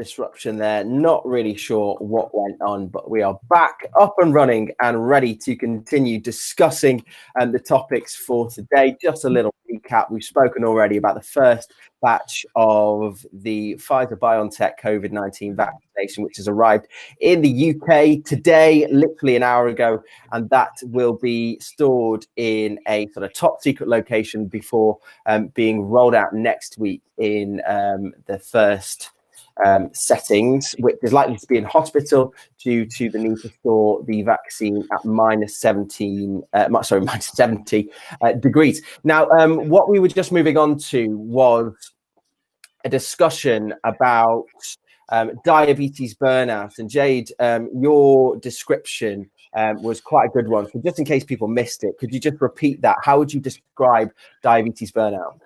disruption there. Not really sure what went on, but we are back up and running and ready to continue discussing the topics for today. Just a little recap. We've spoken already about the first batch of the Pfizer-BioNTech COVID-19 vaccination, which has arrived in the UK today, literally an hour ago, and that will be stored in a sort of top secret location before being rolled out next week in the first settings, which is likely to be in hospital due to the need to store the vaccine at minus 70 degrees. Now, what we were just moving on to was a discussion about diabetes burnout. And Jade, your description was quite a good one. So just in case people missed it, could you just repeat that? How would you describe diabetes burnout?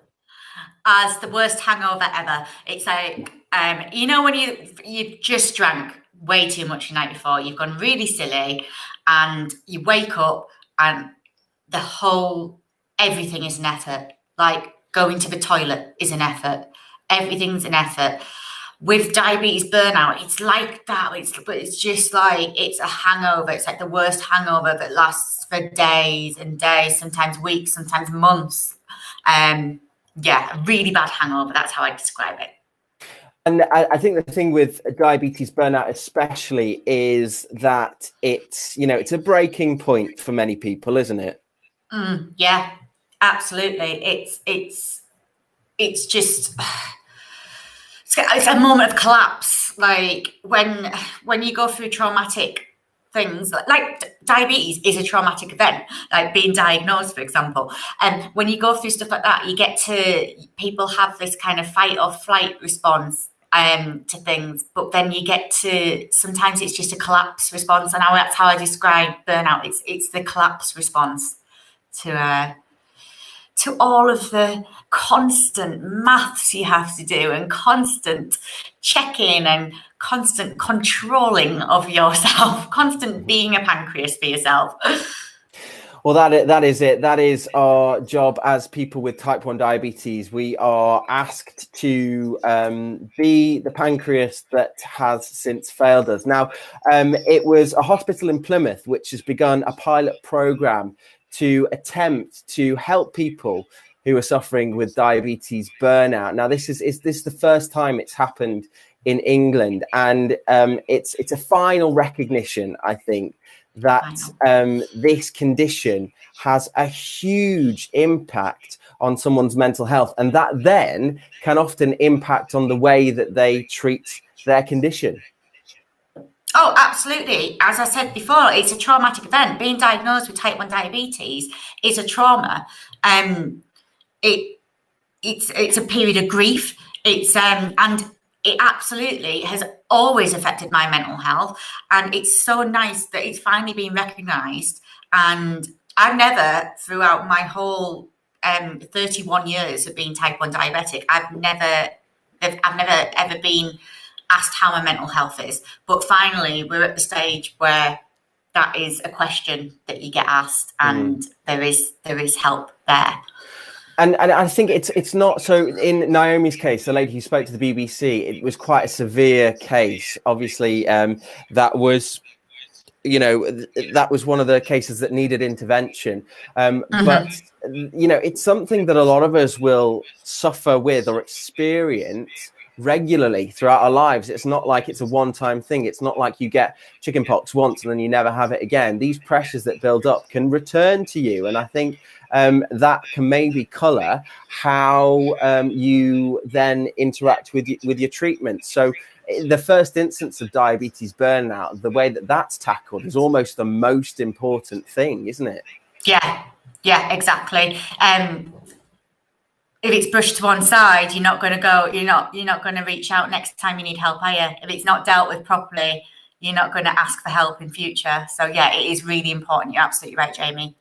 As the worst hangover ever. It's like, when you've just drank way too much the night before, you've gone really silly, and you wake up and everything is an effort. Like going to the toilet is an effort. Everything's an effort. With diabetes burnout, it's like that. It's just like, it's a hangover. It's like the worst hangover that lasts for days and days, sometimes weeks, sometimes months. A really bad hangover. That's how I describe it. And I think the thing with diabetes burnout especially is that it's a breaking point for many people, isn't it? Yeah, absolutely. It's just, it's a moment of collapse. Like when you go through traumatic things, like diabetes is a traumatic event, like being diagnosed, for example. And when you go through stuff like that, people have this kind of fight or flight response to things, but then you get to, sometimes it's just a collapse response. And that's how I describe burnout. It's the collapse response to all of the constant maths you have to do, and constant checking, and constant controlling of yourself, constant being a pancreas for yourself. Well, that is it. That is our job as people with type 1 diabetes. We are asked to be the pancreas that has since failed us. Now, it was a hospital in Plymouth which has begun a pilot program to attempt to help people who are suffering with diabetes burnout. Now, this is the first time it's happened in England, and it's a final recognition, I think, that this condition has a huge impact on someone's mental health, and that then can often impact on the way that they treat their condition. Oh, absolutely. As I said before, it's a traumatic event. Being diagnosed with type 1 diabetes is a trauma. It's a period of grief. And it absolutely has always affected my mental health. And it's so nice that it's finally been recognised. And I've never, throughout my whole 31 years of being type 1 diabetic, I've never ever been asked how my mental health is. But finally, we're at the stage where that is a question that you get asked, and there is help there. And I think it's not so. In Naomi's case, the lady who spoke to the BBC, it was quite a severe case. Obviously, that was one of the cases that needed intervention. But it's something that a lot of us will suffer with or experience regularly throughout our lives. It's not like it's a one-time thing. It's not like you get chickenpox once and then you never have it again. These pressures that build up can return to you, and I think that can maybe colour how you then interact with your treatment. So the first instance of diabetes burnout, the way that that's tackled is almost the most important thing, isn't it? Yeah, exactly. If it's brushed to one side, you're not going to reach out next time you need help, are you? If it's not dealt with properly, you're not going to ask for help in future. So yeah, it is really important. You're absolutely right, Jamie.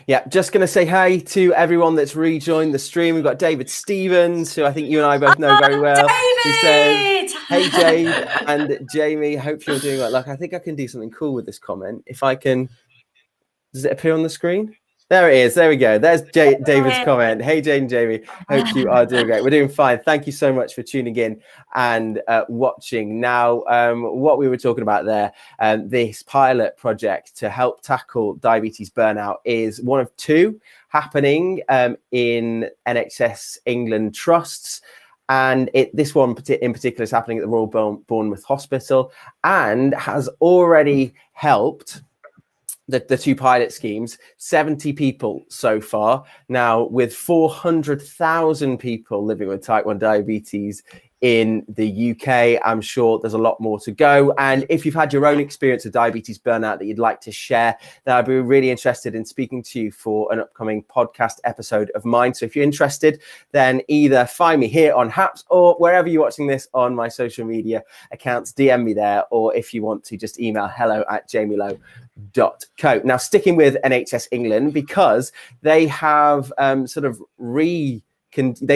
Yeah, just going to say hi to everyone that's rejoined the stream. We've got David Stevens, who I think you and I both know very well. David! He says, hey, Jade and Jamie, hope you're doing well. Look, I think I can do something cool with this comment. If I can, does it appear on the screen? There it is. There we go. There's David's comment. Hey, Jane and Jamie. Hope you are doing great. We're doing fine. Thank you so much for tuning in and watching. Now, what we were talking about there, this pilot project to help tackle diabetes burnout is one of two happening in NHS England trusts. And this one in particular is happening at the Royal Bournemouth Hospital and has already helped the two pilot schemes, 70 people so far. Now, with 400,000 people living with type 1 diabetes in the UK, I'm sure there's a lot more to go. And if you've had your own experience of diabetes burnout that you'd like to share, then I'd be really interested in speaking to you for an upcoming podcast episode of mine. So if you're interested, then either find me here on Haps or wherever you're watching this on my social media accounts, DM me there, or if you want to, just email hello@jamielow.co. Now, sticking with NHS England, because they have they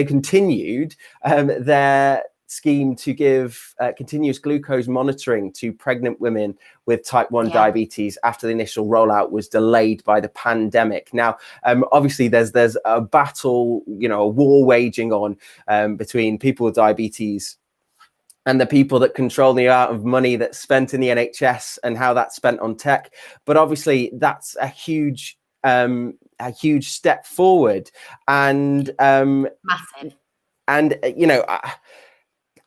continued their scheme to give continuous glucose monitoring to pregnant women with type 1 diabetes after the initial rollout was delayed by the pandemic. Now, obviously, there's a battle, a war waging on between people with diabetes and the people that control the amount of money that's spent in the NHS and how that's spent on tech. But obviously, that's a huge step forward, and massive. And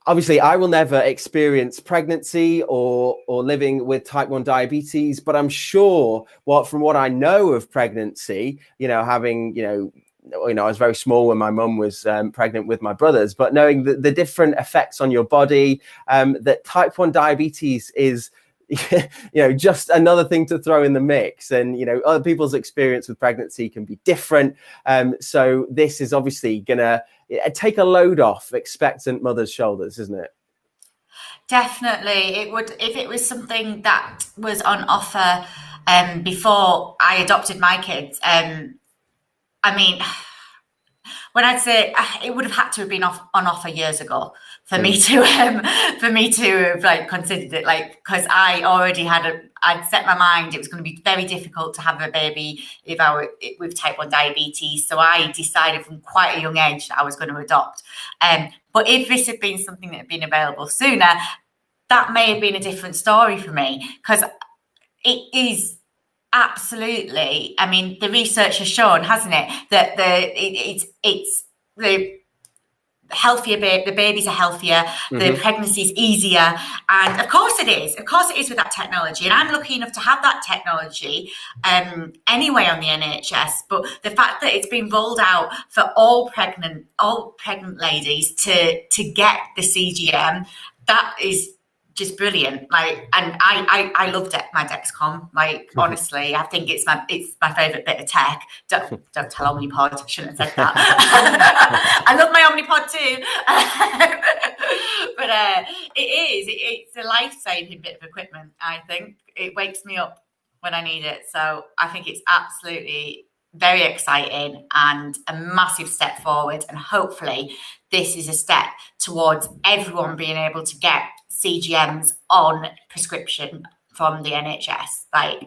obviously, I will never experience pregnancy or living with type 1 diabetes, but I'm sure from what I know of pregnancy, having I was very small when my mum was pregnant with my brothers, but knowing the different effects on your body, that type 1 diabetes is just another thing to throw in the mix. And other people's experience with pregnancy can be different, so this is obviously gonna take a load off expectant mothers' shoulders, isn't it? Definitely, it would. If it was something that was on offer before I adopted my kids, I mean, when I'd say it would have had to have been on offer years ago for me to have considered it, because I already I'd set my mind it was going to be very difficult to have a baby with type 1 diabetes. So I decided from quite a young age that I was going to adopt. But if this had been something that had been available sooner, that may have been a different story for me, because it is. Absolutely. I mean, the research has shown, hasn't it, that it's the healthier the babies are healthier, the pregnancy is easier, and of course it is with that technology. And I'm lucky enough to have that technology anyway on the NHS. But the fact that it's been rolled out for all pregnant ladies to get the CGM, that is just brilliant. And I loved it, my Dexcom. Honestly, I think it's my favorite bit of tech. Don't tell Omnipod, shouldn't have said that. I love my Omnipod too. But it's a life-saving bit of equipment. I think it wakes me up when I need it. So I think it's absolutely very exciting and a massive step forward. And hopefully this is a step towards everyone being able to get CGMs on prescription from the NHS. I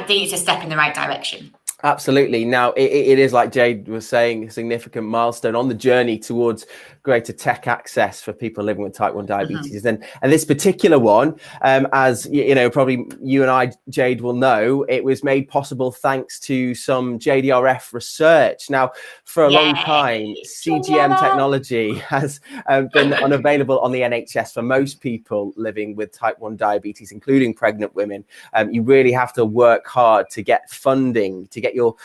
think it's a step in the right direction. Absolutely. Now, it is, like Jade was saying, a significant milestone on the journey towards greater tech access for people living with type 1 diabetes. And this particular one, as probably you and I, Jade, will know, it was made possible thanks to some JDRF research. Now, for a long time, CGM technology has been unavailable on the NHS for most people living with type 1 diabetes, including pregnant women. You really have to work hard to get funding, to get your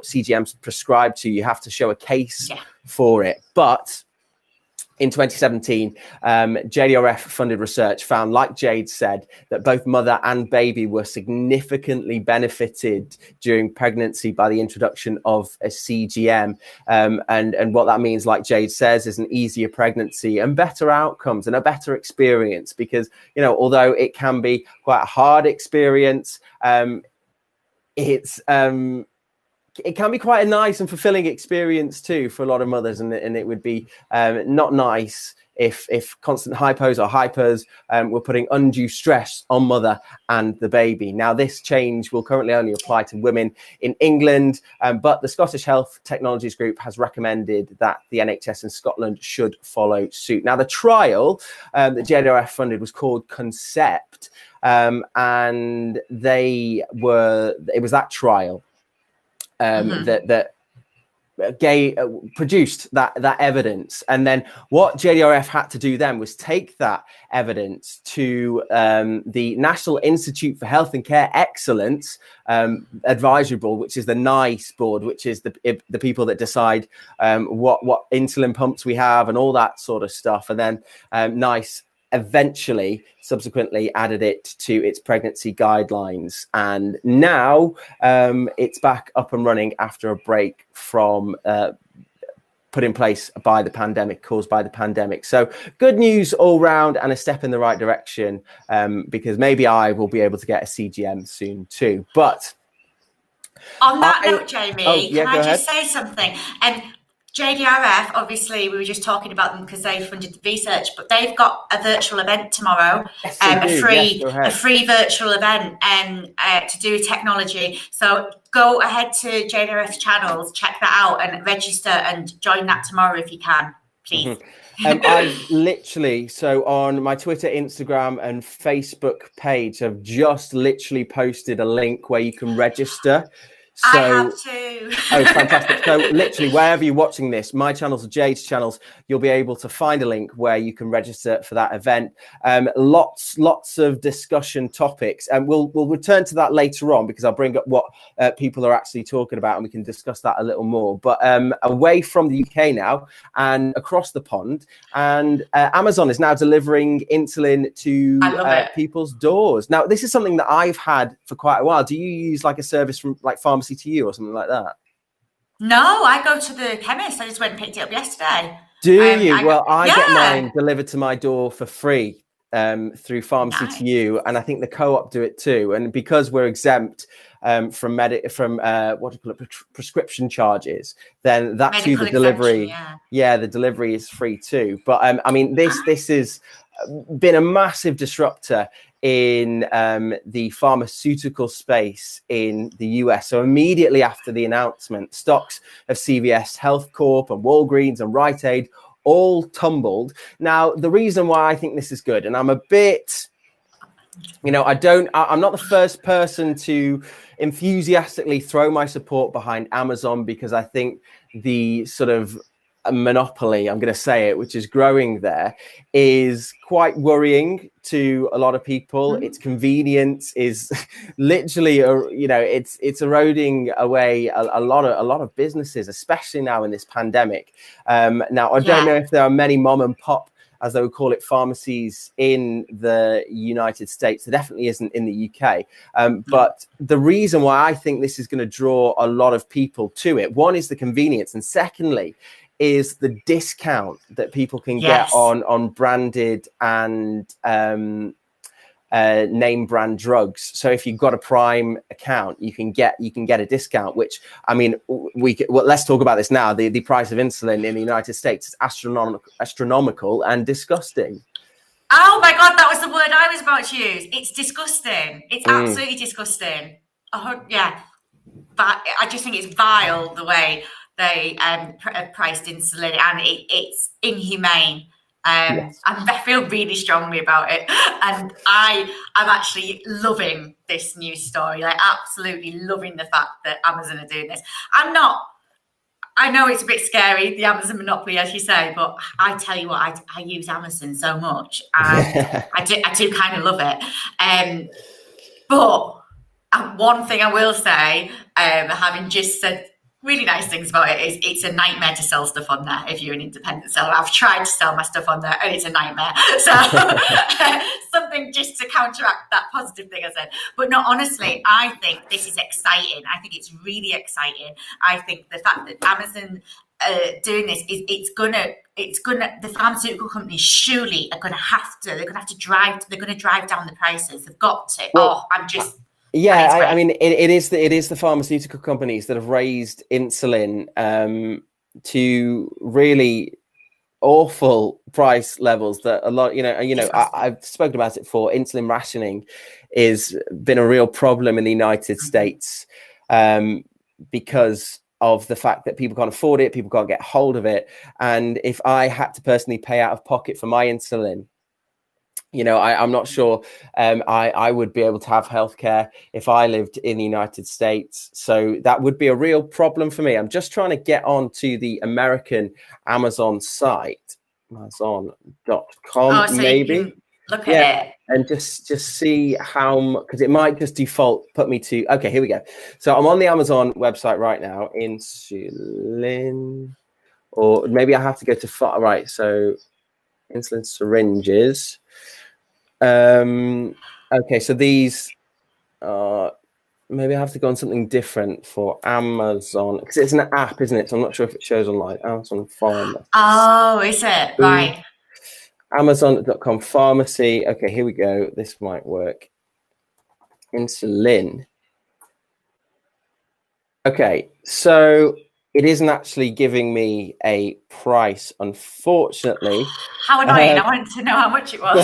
CGMs prescribed to you. You have to show a case for it. But in 2017, JDRF funded research found, like Jade said, that both mother and baby were significantly benefited during pregnancy by the introduction of a CGM. And what that means, like Jade says, is an easier pregnancy and better outcomes and a better experience, because, although it can be quite a hard experience, it can be quite a nice and fulfilling experience too for a lot of mothers, and it would be not nice if constant hypos or hypers were putting undue stress on mother and the baby. Now, this change will currently only apply to women in England, but the Scottish Health Technologies Group has recommended that the NHS in Scotland should follow suit. Now, the trial that JDRF funded was called Concept, and it was that trial that produced that evidence. And then what JDRF had to do then was take that evidence to the National Institute for Health and Care Excellence advisory board, which is the NICE board, which is the people that decide what insulin pumps we have and all that sort of stuff. And then NICE subsequently added it to its pregnancy guidelines, and now it's back up and running after a break from put in place by the pandemic, caused by the pandemic. So good news all round, and a step in the right direction, because maybe I will be able to get a CGM soon too. But on that note, Jamie, can I just say something? JDRF, obviously, we were just talking about them because they funded the research, but they've got a virtual event tomorrow, yes, a free virtual event to do with technology. So go ahead to JDRF's channels, check that out, and register and join that tomorrow if you can, please. I literally, so on my Twitter, Instagram, and Facebook page, I've just literally posted a link where you can register. So, I have to. Oh, fantastic. So literally, wherever you're watching this, my channels or Jade's channels, you'll be able to find a link where you can register for that event. Lots of discussion topics. And we'll return to that later on, because I'll bring up what people are actually talking about, and we can discuss that a little more. But away from the UK now and across the pond, and Amazon is now delivering insulin to people's doors. Now, this is something that I've had for quite a while. Do you use like a service from like Pharmacy to You or something like that? No, I go to the chemist. I just went and picked it up yesterday. Do you? I get mine delivered to my door for free through Pharmacy to You, and I think the co-op do it too. And because we're exempt from prescription charges, then that's who the delivery. The delivery is free too. But I mean, this has been a massive disruptor in the pharmaceutical space in the US. So immediately after the announcement, stocks of CVS Health Corp and Walgreens and Rite Aid all tumbled. Now, the reason why I think this is good, and I'm a bit, I'm not the first person to enthusiastically throw my support behind Amazon, because I think the sort of a monopoly, I'm going to say it, which is growing there, is quite worrying to a lot of people. Its convenience is literally, it's eroding away a lot of businesses, especially now in this pandemic. Now, I don't know if there are many mom and pop, as they would call it, pharmacies in the United States. There definitely isn't in the UK. But the reason why I think this is going to draw a lot of people to it, one is the convenience, and secondly is the discount that people can get on branded and name brand drugs. So if you've got a Prime account, you can get a discount, which, I mean, let's talk about this now. The price of insulin in the United States is astronomical and disgusting. Oh my God, that was the word I was about to use. It's disgusting. It's absolutely disgusting. But I just think it's vile the way they priced insulin, and it's inhumane. I feel really strongly about it, and I'm actually loving this news story, like absolutely loving the fact that Amazon are doing this. I know it's a bit scary, the Amazon monopoly, as you say, but I tell you what, I use Amazon so much, and I do kind of love it. But one thing I will say, having just said really nice things about it, is it's a nightmare to sell stuff on there if you're an independent seller. I've tried to sell my stuff on there and it's a nightmare. So something just to counteract that positive thing I said. But no, honestly, I think this is exciting. I think it's really exciting. I think the fact that Amazon doing this is the pharmaceutical companies surely are going to drive down the prices. They've got to. Well, I mean, it is the pharmaceutical companies that have raised insulin to really awful price levels that a lot, I've spoken about it before. Insulin rationing is been a real problem in the United States because of the fact that people can't afford it, people can't get hold of it. And if I had to personally pay out of pocket for my insulin, I'm not sure I would be able to have healthcare if I lived in the United States. So that would be a real problem for me. I'm just trying to get onto the American Amazon site, Amazon.com, so maybe. Look at it. And just see how, because it might just default put me to, okay, here we go. So I'm on the Amazon website right now, insulin, or maybe I have to go to, right, so insulin syringes. Okay, so these maybe I have to go on something different for Amazon, because it's an app, isn't it? So I'm not sure if it shows online. Amazon Pharmacy. Oh, is it? Right. Amazon.com pharmacy. Okay, here we go. This might work. Insulin. Okay, so it isn't actually giving me a price, unfortunately. How annoying! I wanted to know how much it was.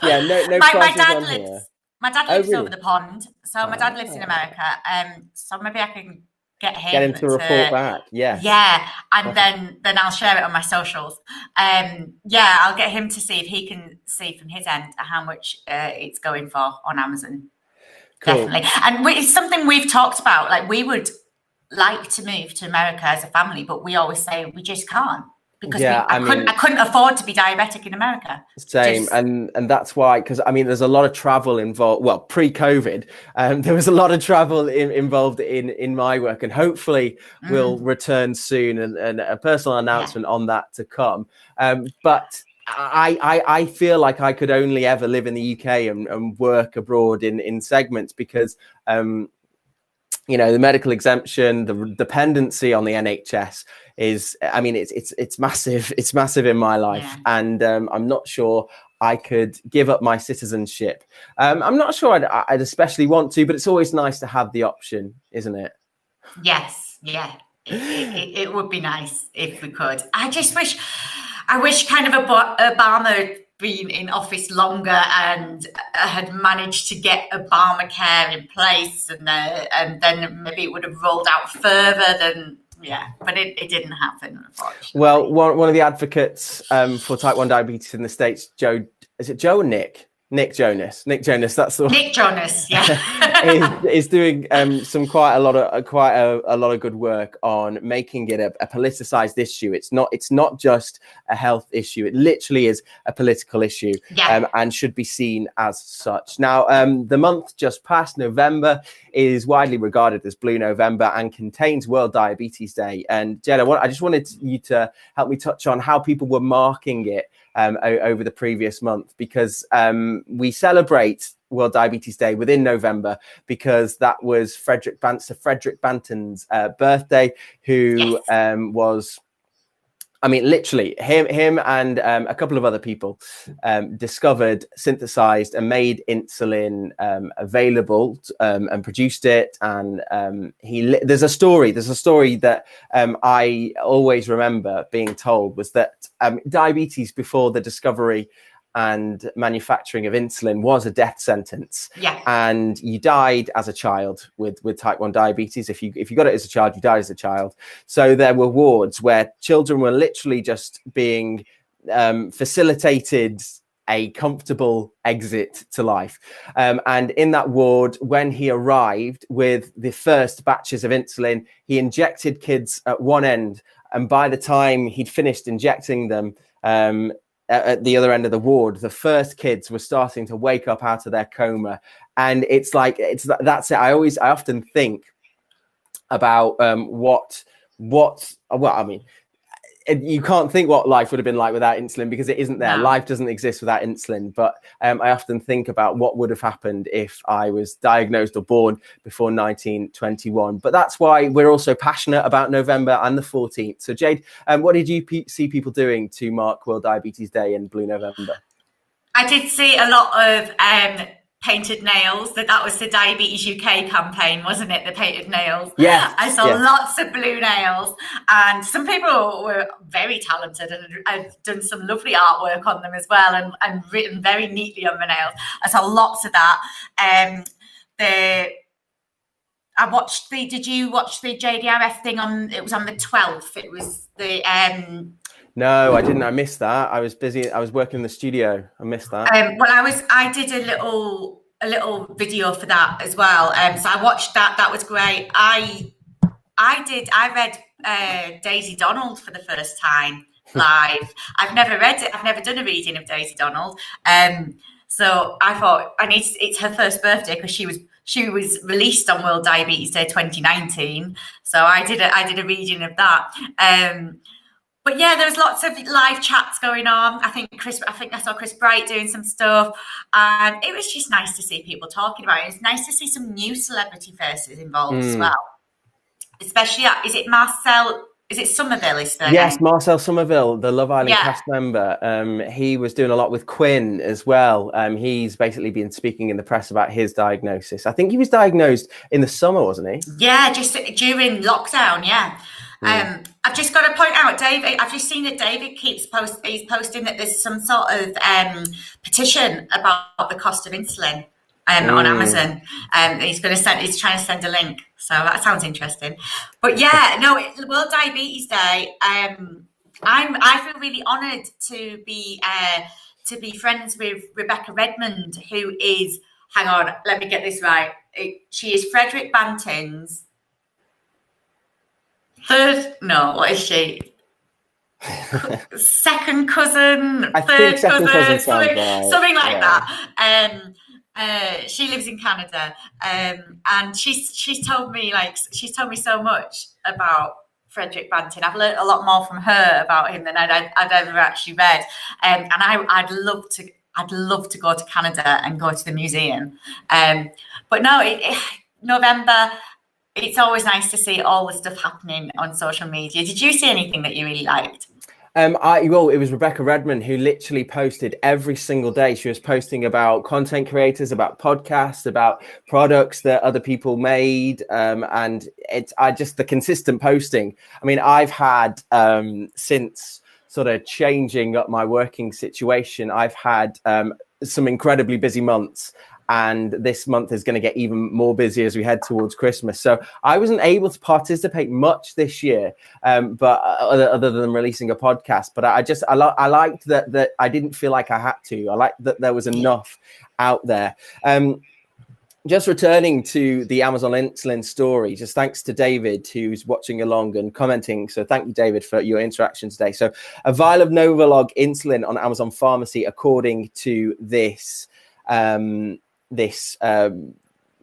Yeah, no prices on here. My dad lives really? over the pond, so my dad lives in America. So maybe I can get him to report back. Yeah. Yeah, and then I'll share it on my socials. Yeah, I'll get him to see if he can see from his end how much it's going for on Amazon. Cool. Definitely, and it's something we've talked about. Like, we would like to move to America as a family, but we always say we just can't, because I couldn't afford to be diabetic in America. Same. And that's why, because I mean, there's a lot of travel involved. Well, pre-COVID, there was a lot of travel involved in my work, and hopefully we'll return soon, and a personal announcement on that to come. But I feel like I could only ever live in the UK and work abroad in segments, because the medical exemption, the dependency on the NHS is, I mean, it's massive. It's massive in my life. And I'm not sure I could give up my citizenship. I'm not sure I'd especially want to, but it's always nice to have the option, isn't it? Yes. Yeah. It would be nice if we could. I wish kind of Obama had been in office longer and had managed to get Obamacare in place, and then maybe it would have rolled out further than, but it didn't happen, unfortunately. Well, one of the advocates for type 1 diabetes in the States, is it Joe or Nick? Nick Jonas, that's the one. Nick Jonas, yeah, is doing quite a lot of good work on making it a politicized issue. It's not just a health issue. It literally is a political issue, and should be seen as such. Now, the month just past, November, is widely regarded as Blue November and contains World Diabetes Day. And Jed, I just wanted you to help me touch on how people were marking it over the previous month, because we celebrate World Diabetes Day within November, because that was Frederick Banton's birthday, who was, I mean, literally him and a couple of other people discovered, synthesized, and made insulin available and produced it. And there's a story that I always remember being told, was that diabetes before the discovery and manufacturing of insulin was a death sentence. And you died as a child with type 1 diabetes. If you got it as a child, you died as a child. So there were wards where children were literally just being facilitated a comfortable exit to life. And in that ward, when he arrived with the first batches of insulin, he injected kids at one end, and by the time he'd finished injecting them, at the other end of the ward, the first kids were starting to wake up out of their coma. And that's it. I often think about you can't think what life would have been like without insulin, because it isn't there. Life doesn't exist without insulin. But I often think about what would have happened if I was diagnosed or born before 1921. But that's why we're also passionate about November and the 14th. So Jade, what did you see people doing to mark World Diabetes Day and Blue November? I did see a lot of painted nails. That was the Diabetes UK campaign, wasn't it? The painted nails. Yes. I saw lots of blue nails, and some people were very talented and had done some lovely artwork on them as well, and written very neatly on the nails. I saw lots of that. Did you watch the JDRF thing it was on the 12th? It was the No, I didn't. I missed that. I was busy. I was working in the studio. I missed that. I did a little video for that as well. So I watched that. That was great. I read Daisy Donald for the first time live. I've never read it. I've never done a reading of Daisy Donald. So I thought it's her first birthday because she was released on World Diabetes Day 2019. So I did a reading of that. But yeah, there was lots of live chats going on. I think I saw Chris Bright doing some stuff, and it was just nice to see people talking about it. It's nice to see some new celebrity faces involved as well. Especially, is it Marcel? Is it Somerville? Yes, Marcel Somerville, the Love Island cast member. He was doing a lot with Quinn as well. He's basically been speaking in the press about his diagnosis. I think he was diagnosed in the summer, wasn't he? Yeah, just during lockdown. Yeah. I've just got to point out, David. I've just seen that David he's posting that there's some sort of petition about the cost of insulin on Amazon. He's trying to send a link. So that sounds interesting. But yeah, no, World Diabetes Day. I feel really honoured to be friends with Rebecca Redmond, who is. Hang on, let me get this right. She is Frederick Banting's. What is she? Second cousin, third cousin, something like that. She lives in Canada, and she's told me so much about Frederick Banting. I've learned a lot more from her about him than I'd ever actually read, and I'd love to go to Canada and go to the museum. But no, November. It's always nice to see all the stuff happening on social media. Did you see anything that you really liked? Well, it was Rebecca Redmond who literally posted every single day. She was posting about content creators, about podcasts, about products that other people made. And the consistent posting. I mean, I've had since sort of changing up my working situation, I've had some incredibly busy months. And this month is going to get even more busy as we head towards Christmas. So I wasn't able to participate much this year, but other than releasing a podcast. But I liked that I didn't feel like I had to. I liked that there was enough out there. Just returning to the Amazon insulin story, just thanks to David, who's watching along and commenting. So thank you, David, for your interaction today. So a vial of Novolog insulin on Amazon Pharmacy, according to this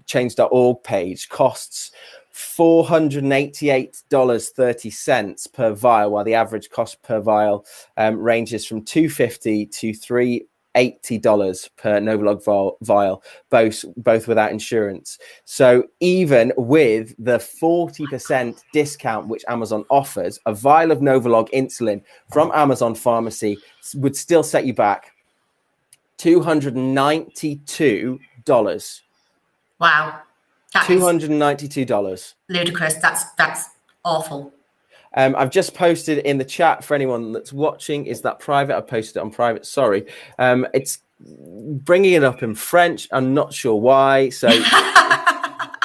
change.org page, costs $488.30 per vial, while the average cost per vial ranges from $250 to $380 per Novolog vial, both without insurance. So even with the 40% discount which Amazon offers, a vial of Novolog insulin from Amazon Pharmacy would still set you back $292. Wow. $292. Ludicrous. That's awful. I've just posted in the chat for anyone that's watching. Is that private? I posted it on private. Sorry. It's bringing it up in French. I'm not sure why. So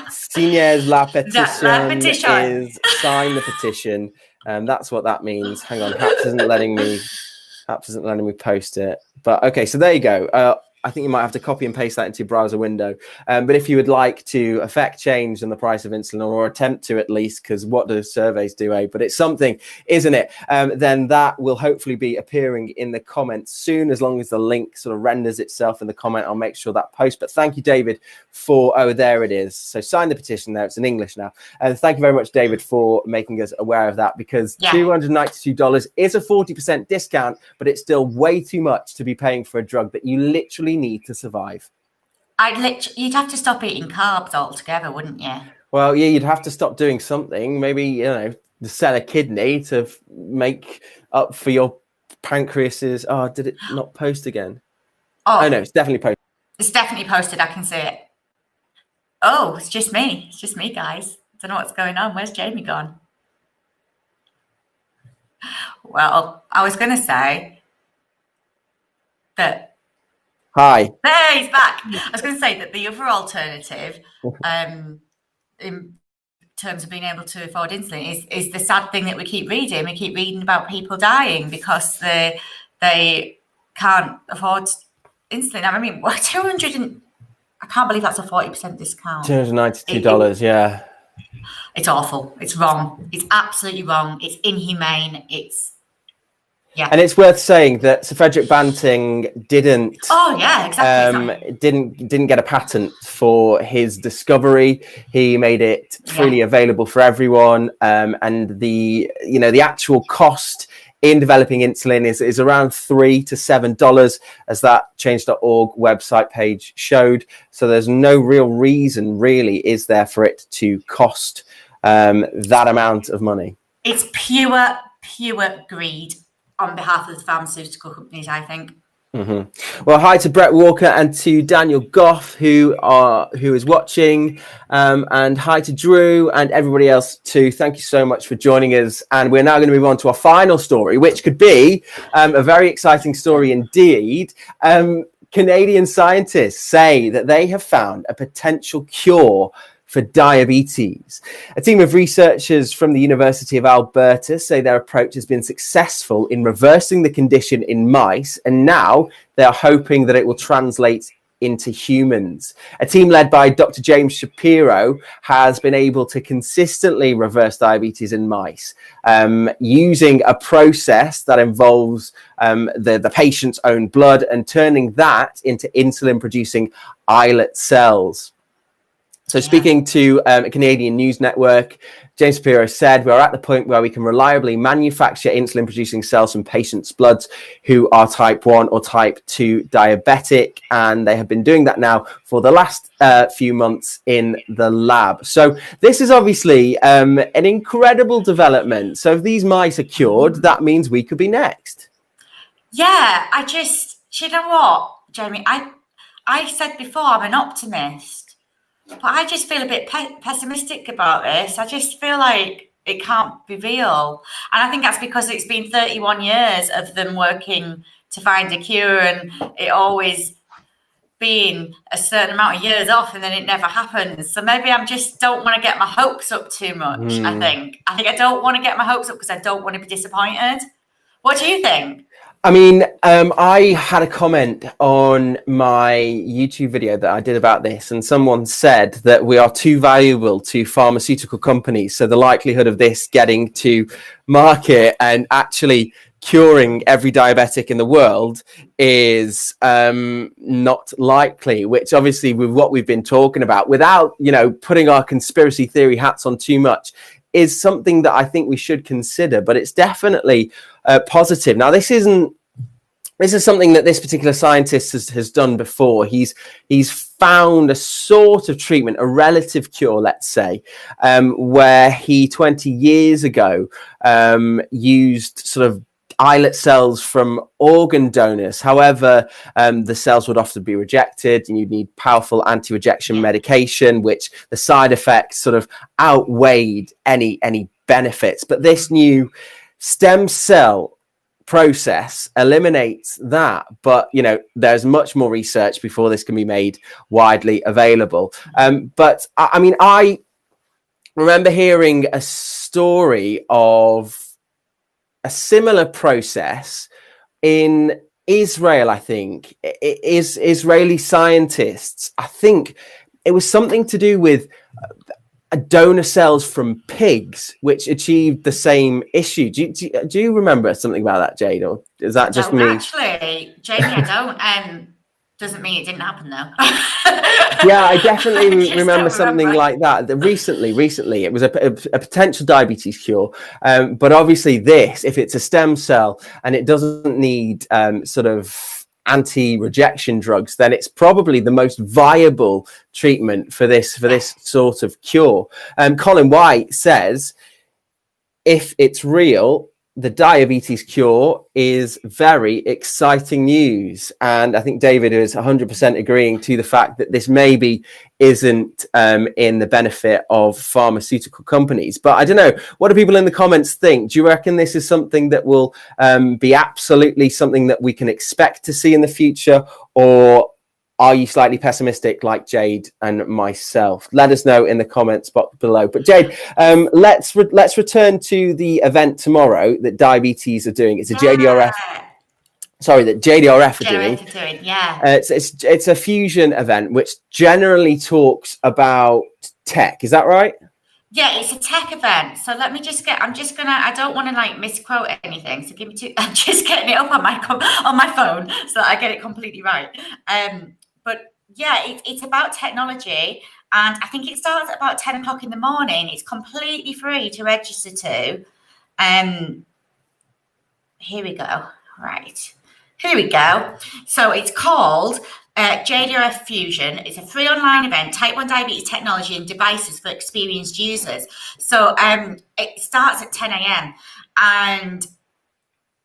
signer la petition is sign the petition. That's what that means. Hang on. Haps isn't letting me post it. But okay, so there you go. I think you might have to copy and paste that into your browser window. But if you would like to affect change in the price of insulin, or attempt to at least, because what do surveys do, eh? But it's something, isn't it? Then that will hopefully be appearing in the comments soon, as long as the link sort of renders itself in the comment. I'll make sure that post. But thank you, David, there it is. So sign the petition there. It's in English now. And thank you very much, David, for making us aware of that, because $292 is a 40% discount, but it's still way too much to be paying for a drug that you literally need to survive. You'd have to stop eating carbs altogether, wouldn't you? Well, yeah, you'd have to stop doing something. Maybe, sell a kidney to make up for your pancreas's. Oh, did it not post again? Oh no, it's definitely posted. It's definitely posted. I can see it. Oh, it's just me. It's just me, guys. Don't know what's going on. Where's Jamie gone? Well, I was going to say that. Hi. There, he's back. I was going to say that the other alternative, in terms of being able to afford insulin, is the sad thing that we keep reading. We keep reading about people dying because they can't afford insulin. I mean, 200 and I can't believe that's a 40% discount. $292, yeah. It's awful. It's wrong. It's absolutely wrong. It's inhumane. Yeah. And it's worth saying that Sir Frederick Banting didn't. Oh yeah, exactly. Didn't get a patent for his discovery. He made it freely available for everyone. And the actual cost in developing insulin is around $3 to $7, as that change.org website page showed. So there's no real reason, really, is there, for it to cost that amount of money. It's pure greed on behalf of the pharmaceutical companies, I think. Mm-hmm. Well, hi to Brett Walker and to Daniel Goff, who is watching, and hi to Drew and everybody else too. Thank you so much for joining us. And we're now going to move on to our final story, which could be a very exciting story indeed. Canadian scientists say that they have found a potential cure for diabetes. A team of researchers from the University of Alberta say their approach has been successful in reversing the condition in mice, and now they are hoping that it will translate into humans. A team led by Dr. James Shapiro has been able to consistently reverse diabetes in mice using a process that involves the patient's own blood and turning that into insulin-producing islet cells. So speaking to a Canadian news network, James Shapiro said, we're at the point where we can reliably manufacture insulin-producing cells from patients' bloods who are type 1 or type 2 diabetic. And they have been doing that now for the last few months in the lab. So this is obviously an incredible development. So if these mice are cured, that means we could be next. Yeah, you know what, Jamie? I said before, I'm an optimist. But I just feel a bit pessimistic about this. I just feel like it can't be real. And I think that's because it's been 31 years of them working to find a cure, and it always being a certain amount of years off, and then it never happens. So maybe I just don't want to get my hopes up too much, I think I don't want to get my hopes up because I don't want to be disappointed. What do you think? I mean, I had a comment on my YouTube video that I did about this, and someone said that we are too valuable to pharmaceutical companies. So the likelihood of this getting to market and actually curing every diabetic in the world is not likely, which obviously with what we've been talking about, without, putting our conspiracy theory hats on too much, is something that I think we should consider. But it's definitely positive. Now, this is something that this particular scientist has done before. He's found a sort of treatment, a relative cure, let's say, where he 20 years ago used sort of islet cells from organ donors. However, the cells would often be rejected, and you'd need powerful anti-rejection medication, which the side effects sort of outweighed any benefits. But this new stem cell process eliminates that, but there's much more research before this can be made widely available. But I mean, I remember hearing a story of a similar process in Israel. I think Israeli scientists, I think it was something to do with donor cells from pigs, which achieved the same issue. Do you remember something about that, Jade, or is that just me? Actually, Jamie, I don't. Doesn't mean it didn't happen though. Yeah, I definitely remember something like that. Recently, it was a potential diabetes cure. But obviously, if it's a stem cell and it doesn't need sort of anti-rejection drugs, then it's probably the most viable treatment for this sort of cure. Colin White says, if it's real, the diabetes cure is very exciting news. And I think David is 100% agreeing to the fact that this maybe isn't in the benefit of pharmaceutical companies. But I don't know, what do people in the comments think? Do you reckon this is something that will be absolutely something that we can expect to see in the future? Or are you slightly pessimistic like Jade and myself? Let us know in the comments box below. But Jade, let's return to the event tomorrow that diabetes are doing. It's a JDRF. Sorry, that JDRF are doing. Yeah. It's a fusion event which generally talks about tech. Is that right? Yeah, it's a tech event. So let me I don't want to like misquote anything. So I'm just getting it up on my phone so that I get it completely right. But yeah, it's about technology, and I think it starts at about 10 o'clock in the morning. It's completely free to register to. Here we go. Right. Here we go. So it's called JDRF Fusion. It's a free online event, type 1 diabetes technology and devices for experienced users. So it starts at 10 a.m. and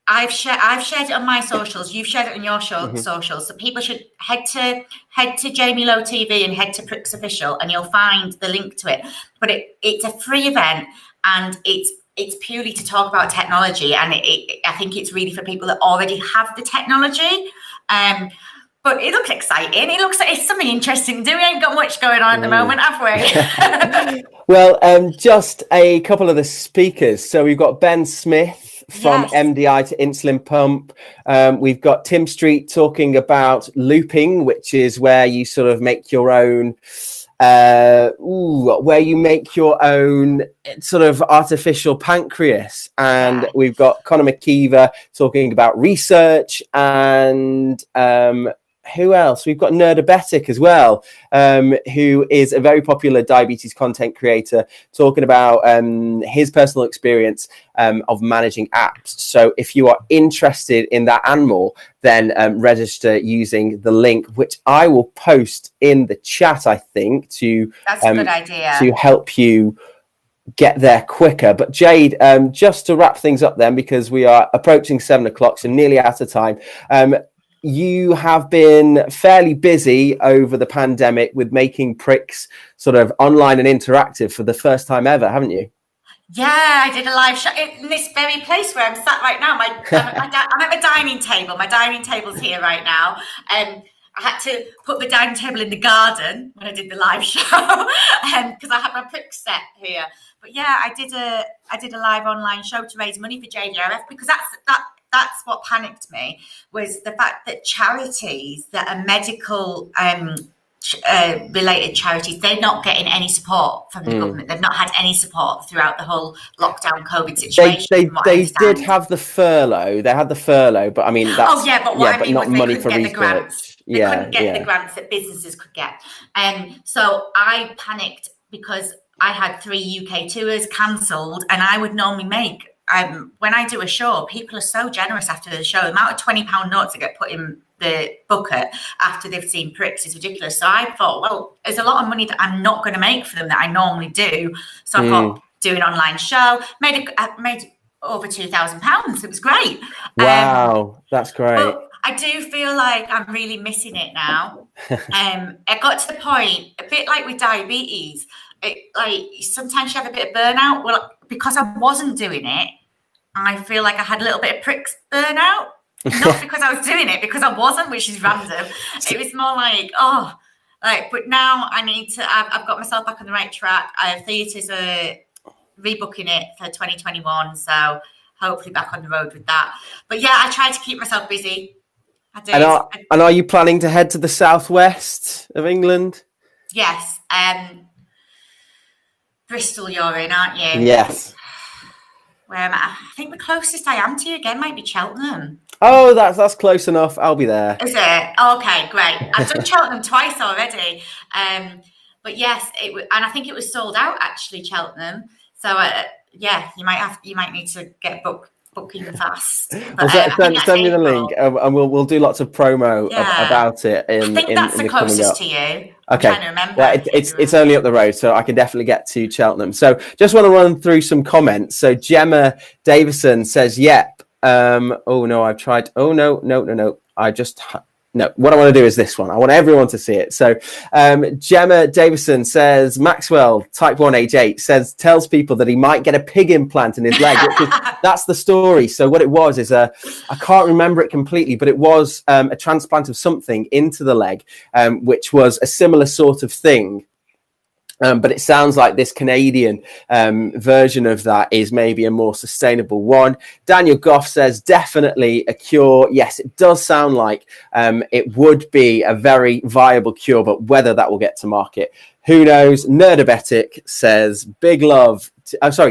I've shared it on my socials. You've shared it on your socials. So people should head to Jamie Lowe TV and head to Pricks Official, and you'll find the link to it. But it's a free event, and it's purely to talk about technology. And I think it's really for people that already have the technology. But it looks exciting. It looks like it's something interesting to do. We ain't got much going on at the moment, have we? Well, just a couple of the speakers. So we've got Ben Smith from MDI to insulin pump. We've got Tim Street talking about looping, which is where you sort of make your own sort of artificial pancreas. And we've got Conor McKeever talking about research, and who else? We've got Nerdabetic as well, who is a very popular diabetes content creator, talking about his personal experience of managing apps. So if you are interested in that and more, then register using the link, which I will post in the chat, I think, that's a good idea, to help you get there quicker. But Jade, just to wrap things up then, because we are approaching 7 o'clock, so nearly out of time. You have been fairly busy over the pandemic with making Pricks sort of online and interactive for the first time ever, haven't you? Yeah, I did a live show in this very place where I'm sat right now. I'm at the dining table. My dining table's here right now. I had to put the dining table in the garden when I did the live show because I have my Pricks set here. But yeah, I did a live online show to raise money for JDRF, because that's what panicked me, was the fact that charities that are medical related charities, they're not getting any support from the government. They've not had any support throughout the whole lockdown COVID situation. They did have the furlough. They had the furlough, but I mean, that's but what I mean was not money for research. The grants. They couldn't get the grants that businesses could get. So I panicked because I had 3 UK tours cancelled, and I would normally make, when I do a show, people are so generous after the show. The amount of £20 notes that get put in the bucket after they've seen Pricks is ridiculous. So I thought, well, there's a lot of money that I'm not going to make for them that I normally do. So I thought, do an online show, made over £2,000. It was great. Wow, that's great. But I do feel like I'm really missing it now. I got to the point, a bit like with diabetes, like sometimes you have a bit of burnout. Well, because I wasn't doing it, I feel like I had a little bit of Pricks burnout. Not because I was doing it, because I wasn't, which is random. It was more like, but now I need to, I've got myself back on the right track. Theatres are rebooking it for 2021. So hopefully back on the road with that. But yeah, I try to keep myself busy. I do. And are you planning to head to the southwest of England? Yes. Bristol you're in, aren't you? Yes. Where am I? I think the closest I am to you again might be Cheltenham. Oh, that's close enough. I'll be there. Is it? Okay, great. I've done Cheltenham twice already. But yes, and I think it was sold out actually, Cheltenham. So yeah, you might need to get booked booking fast. Well, send me the link, and we'll do lots of promo about it. I think that's the closest to you. I'm trying to remember. Well, it's only up the road, so I can definitely get to Cheltenham. So just want to run through some comments. So Gemma Davison says, "Yep." Oh no, I've tried. Oh no. No, what I want to do is this one. I want everyone to see it. So Gemma Davison says, Maxwell, type 1 age 8, tells people that he might get a pig implant in his leg. That's the story. So what it was is, I can't remember it completely, but it was a transplant of something into the leg, which was a similar sort of thing. But it sounds like this Canadian version of that is maybe a more sustainable one. Daniel Goff says, definitely a cure. Yes, it does sound like it would be a very viable cure, but whether that will get to market, who knows? Nerdabetic says, big love.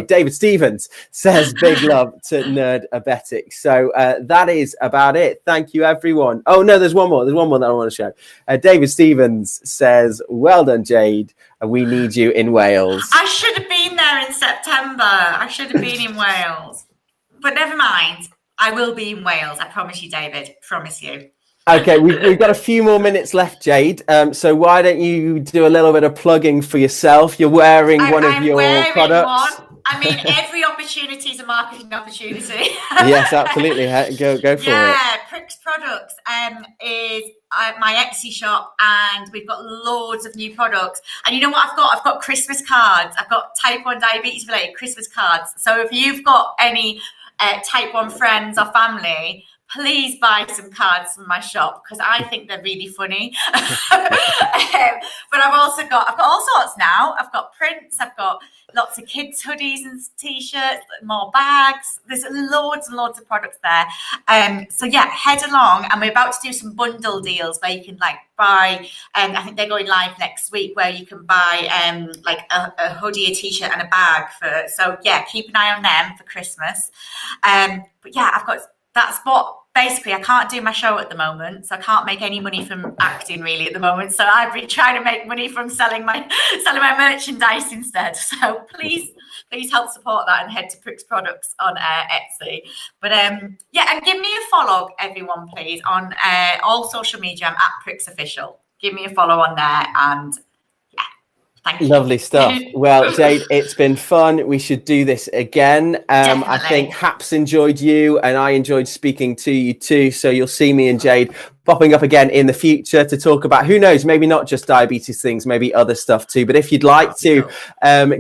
David Stevens says big love to Nerdabetic. So that is about it. Thank you, everyone. Oh, no, there's one more. There's one more that I want to show. David Stevens says, well done, Jade. We need you in Wales. I should have been there in September. I should have been in Wales. But never mind. I will be in Wales. I promise you, David. Promise you. Okay, we've got a few more minutes left, Jade. So why don't you do a little bit of plugging for yourself? You're wearing one of your products. I mean, every opportunity is a marketing opportunity. Yes, absolutely. Go for it. Yeah, Pricks Products is my Etsy shop, and we've got loads of new products. And you know what I've got? I've got Christmas cards. I've got type 1 diabetes related Christmas cards. So if you've got any type 1 friends or family, please buy some cards from my shop, because I think they're really funny. But I've got all sorts now. I've got prints, I've got lots of kids' hoodies and t-shirts, more bags. There's loads and loads of products there. So yeah, head along, and we're about to do some bundle deals where you can buy, I think they're going live next week, where you can buy a hoodie, a t-shirt and a bag so yeah, keep an eye on them for Christmas. But yeah, that's what basically I can't do my show at the moment, so I can't make any money from acting really at the moment. So I've been trying to make money from selling my merchandise instead. So please help support that and head to Pricks Products on Etsy. But yeah, and give me a follow, everyone, please, on all social media. I'm at Pricks Official. Give me a follow on there, and thank you. Lovely stuff. Well, Jade, it's been fun. We should do this again. I think Haps enjoyed you, and I enjoyed speaking to you too. So you'll see me and Jade popping up again in the future to talk about, who knows, maybe not just diabetes things, maybe other stuff too. But if you'd like to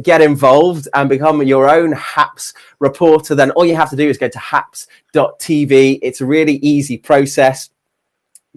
get involved and become your own Haps reporter, then all you have to do is go to haps.tv. It's a really easy process.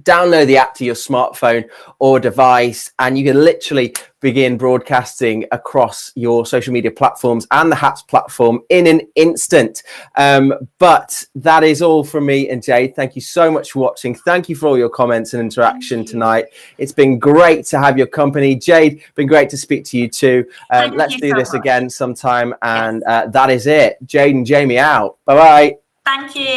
Download the app to your smartphone or device, and you can literally begin broadcasting across your social media platforms and the Haps platform in an instant. But that is all from me and Jade. Thank you so much for watching. Thank you for all your comments and interaction tonight. It's been great to have your company. Jade, been great to speak to you too. Let's do this again sometime. And that is it. Jade and Jamie out. Bye-bye. Thank you.